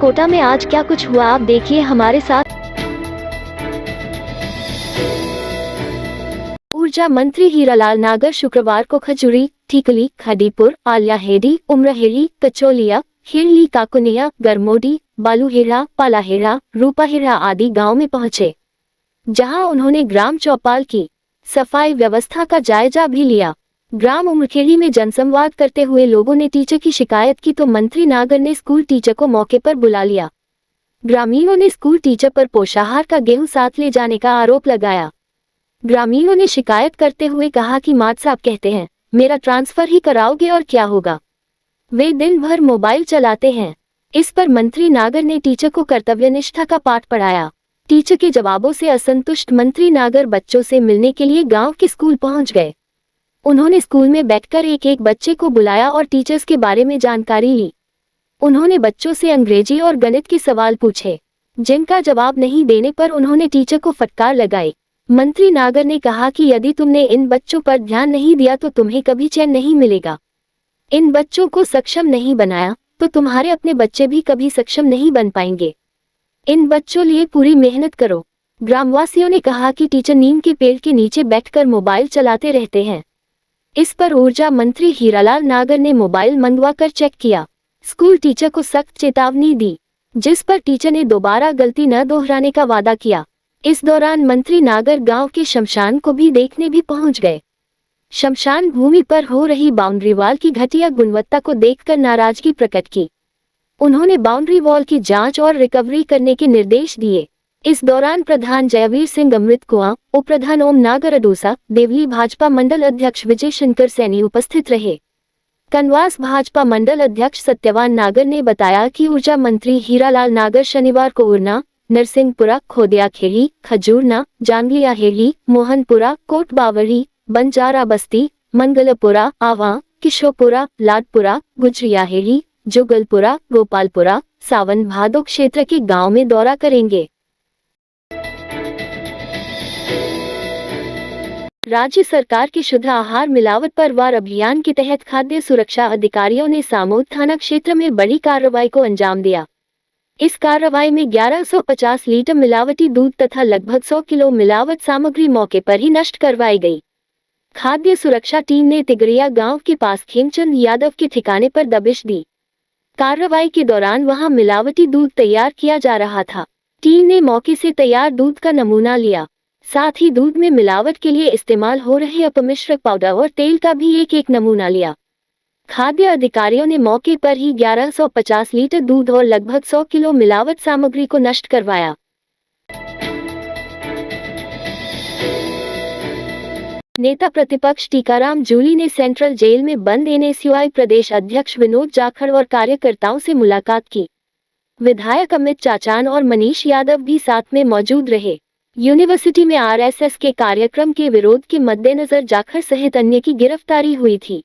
कोटा में आज क्या कुछ हुआ आप देखिए हमारे साथ। ऊर्जा मंत्री हीरालाल नागर शुक्रवार को खजूरी, ठीकली, खडीपुर, आलियाहेड़ी, उमरहेड़ी, कचौलिया, हिरली, काकुनिया, गरमोडी, बालूहेड़ा, पालाहेड़ा, रूपाहेड़ा आदि गांव में पहुंचे, जहां उन्होंने ग्राम चौपाल की सफाई व्यवस्था का जायजा भी लिया। ग्राम उमरखेड़ी में जनसंवाद करते हुए लोगों ने टीचर की शिकायत की तो मंत्री नागर ने स्कूल टीचर को मौके पर बुला लिया। ग्रामीणों ने स्कूल टीचर पर पोषाहार का गेहूं साथ ले जाने का आरोप लगाया। ग्रामीणों ने शिकायत करते हुए कहा कि माट साहब कहते हैं मेरा ट्रांसफर ही कराओगे और क्या होगा, वे दिन भर मोबाइल चलाते हैं। इस पर मंत्री नागर ने टीचर को कर्तव्यनिष्ठा का पाठ पढ़ाया। टीचर के जवाबों से असंतुष्ट मंत्री नागर बच्चों से मिलने के लिए गांव के स्कूल पहुंच गए। उन्होंने स्कूल में बैठकर एक एक बच्चे को बुलाया और टीचर्स के बारे में जानकारी ली। उन्होंने बच्चों से अंग्रेजी और गणित के सवाल पूछे, जिनका जवाब नहीं देने पर उन्होंने टीचर को फटकार लगाई। मंत्री नागर ने कहा कि यदि तुमने इन बच्चों पर ध्यान नहीं दिया तो तुम्हें कभी चैन नहीं मिलेगा। इन बच्चों को सक्षम नहीं बनाया तो तुम्हारे अपने बच्चे भी कभी सक्षम नहीं बन पाएंगे। इन बच्चों लिए पूरी मेहनत करो। ग्रामवासियों ने कहा कि टीचर नीम के पेड़ के नीचे बैठकर मोबाइल चलाते रहते हैं। इस पर ऊर्जा मंत्री हीरालाल नागर ने मोबाइल मंगवाकर चेक किया। स्कूल टीचर को सख्त चेतावनी दी, जिस पर टीचर ने दोबारा गलती न दोहराने का वादा किया। इस दौरान मंत्री नागर गांव के शमशान को भी देखने भी पहुंच गए। शमशान भूमि पर हो रही बाउंड्री वॉल की घटिया गुणवत्ता को देखकर नाराजगी प्रकट की। उन्होंने बाउंड्री वॉल की जांच और रिकवरी करने के निर्देश दिए। इस दौरान प्रधान जयवीर सिंह अमृत कुआं, उप प्रधान ओम नागर अडूसा, देवली भाजपा मंडल अध्यक्ष विजय शंकर सैनी उपस्थित रहे। कनवास भाजपा मंडल अध्यक्ष सत्यवान नागर ने बताया कि ऊर्जा मंत्री हीरालाल नागर शनिवार को उरना, नरसिंहपुरा, खोदिया खेड़ी, खजूरना, जांगलिया हेड़ी, मोहनपुरा, कोट बावरी, बंजारा बस्ती, मंगलपुरा, आवा, किशोपुरा, लाडपुरा, गुजरिया हेड़ी, जुगलपुरा, गोपालपुरा, सावन भादो क्षेत्र के गांव में दौरा करेंगे। राज्य सरकार के शुद्ध आहार मिलावट पर वार अभियान के तहत खाद्य सुरक्षा अधिकारियों ने सामोद थाना क्षेत्र में बड़ी कार्रवाई को अंजाम दिया। इस कार्रवाई में 1150 लीटर मिलावटी दूध तथा लगभग 100 किलो मिलावट सामग्री मौके पर ही नष्ट करवाई गई। खाद्य सुरक्षा टीम ने तिगरिया गांव के पास खेमचंद यादव के ठिकाने पर दबिश दी। कार्रवाई के दौरान वहां मिलावटी दूध तैयार किया जा रहा था। टीम ने मौके से तैयार दूध का नमूना लिया, साथ ही दूध में मिलावट के लिए इस्तेमाल हो रहे अपमिश्रक पाउडर और तेल का भी एक एक नमूना लिया। खाद्य अधिकारियों ने मौके पर ही 1150 लीटर दूध और लगभग 100 किलो मिलावट सामग्री को नष्ट करवाया। नेता प्रतिपक्ष टीकाराम जूली ने सेंट्रल जेल में बंद एनएसयूआई प्रदेश अध्यक्ष विनोद जाखड़ और कार्यकर्ताओं से मुलाकात की। विधायक अमित चाचान और मनीष यादव भी साथ में मौजूद रहे। यूनिवर्सिटी में आरएसएस के कार्यक्रम के विरोध के मद्देनजर जाखड़ सहित अन्य की गिरफ्तारी हुई थी।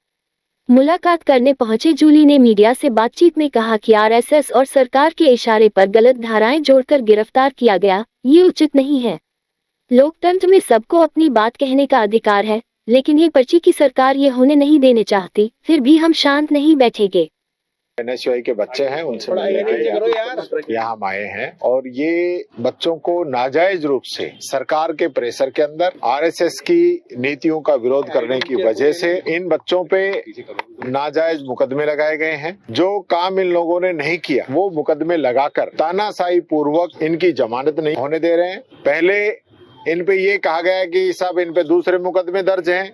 मुलाकात करने पहुंचे जूली ने मीडिया से बातचीत में कहा कि आरएसएस और सरकार के इशारे पर गलत धाराएं जोड़कर गिरफ्तार किया गया, ये उचित नहीं है। लोकतंत्र में सबको अपनी बात कहने का अधिकार है, लेकिन ये पर्ची की सरकार ये होने नहीं देने चाहती, फिर भी हम शांत नहीं बैठेंगे। एनएसयूआई के बच्चे हैं, उनसे यहाँ हम आए हैं और ये बच्चों को नाजायज रूप से सरकार के प्रेशर के अंदर आरएसएस की नीतियों का विरोध करने की वजह से इन बच्चों पे नाजायज मुकदमे लगाए गए हैं। जो काम इन लोगों ने नहीं किया वो मुकदमे लगाकर तानाशाही पूर्वक इनकी जमानत नहीं होने दे रहे हैं। पहले इन पे ये कहा गया कि साहब इन पे दूसरे मुकदमे दर्ज हैं,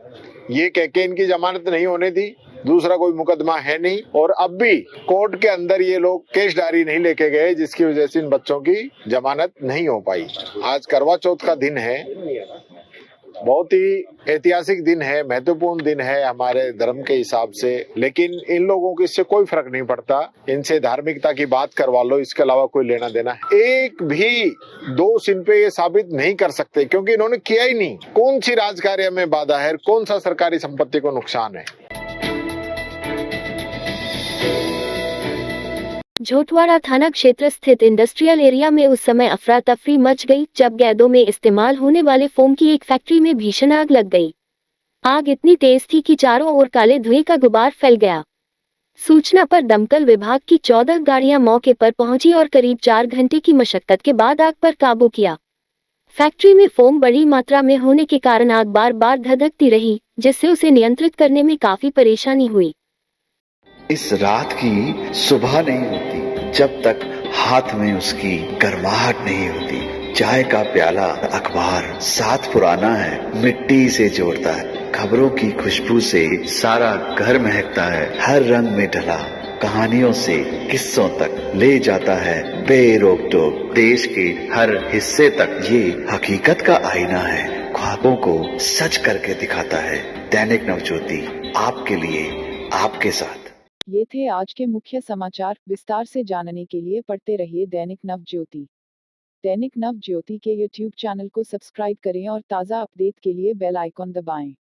ये कह के इनकी जमानत नहीं होने दी, दूसरा कोई मुकदमा है नहीं। और अब भी कोर्ट के अंदर ये लोग केस डायरी नहीं लेके गए, जिसकी वजह से इन बच्चों की जमानत नहीं हो पाई। आज करवा चौथ का दिन है, बहुत ही ऐतिहासिक दिन है, महत्वपूर्ण दिन है हमारे धर्म के हिसाब से, लेकिन इन लोगों को इससे कोई फर्क नहीं पड़ता। इनसे धार्मिकता की बात करवा लो, इसके अलावा कोई लेना देना है। एक भी दोष इन पे ये साबित नहीं कर सकते, क्योंकि इन्होंने किया ही नहीं। कौन सी राजकार्य में बाधा है, कौन सा सरकारी संपत्ति को नुकसान है। झोटवाड़ा थाना क्षेत्र स्थित इंडस्ट्रियल एरिया में उस समय अफरा तफरी मच गई जब गैदों में इस्तेमाल होने वाले फोम की एक फैक्ट्री में भीषण आग लग गई। आग इतनी तेज थी कि चारों ओर काले धुएं का गुबार फैल गया। सूचना पर दमकल विभाग की 14 गाड़ियां मौके पर पहुंची और करीब 4 घंटे की मशक्कत के बाद आग पर काबू किया। फैक्ट्री में फोम बड़ी मात्रा में होने के कारण आग बार बार धधकती रही, जिससे उसे नियंत्रित करने में काफी परेशानी हुई। इस रात की सुबह नहीं होती जब तक हाथ में उसकी गर्माहट नहीं होती। चाय का प्याला, अखबार साथ पुराना है, मिट्टी से जोड़ता है। खबरों की खुशबू से सारा घर महकता है। हर रंग में ढला कहानियों से किस्सों तक ले जाता है बेरोक टोक। देश के हर हिस्से तक ये हकीकत का आईना है। ख्वाबों को सच करके दिखाता है। दैनिक नवज्योति, आपके लिए, आपके साथ। ये थे आज के मुख्य समाचार। विस्तार से जानने के लिए पढ़ते रहिए दैनिक नवज्योति। दैनिक नवज्योति के YouTube चैनल को सब्सक्राइब करें और ताज़ा अपडेट के लिए बेल आइकॉन दबाएं।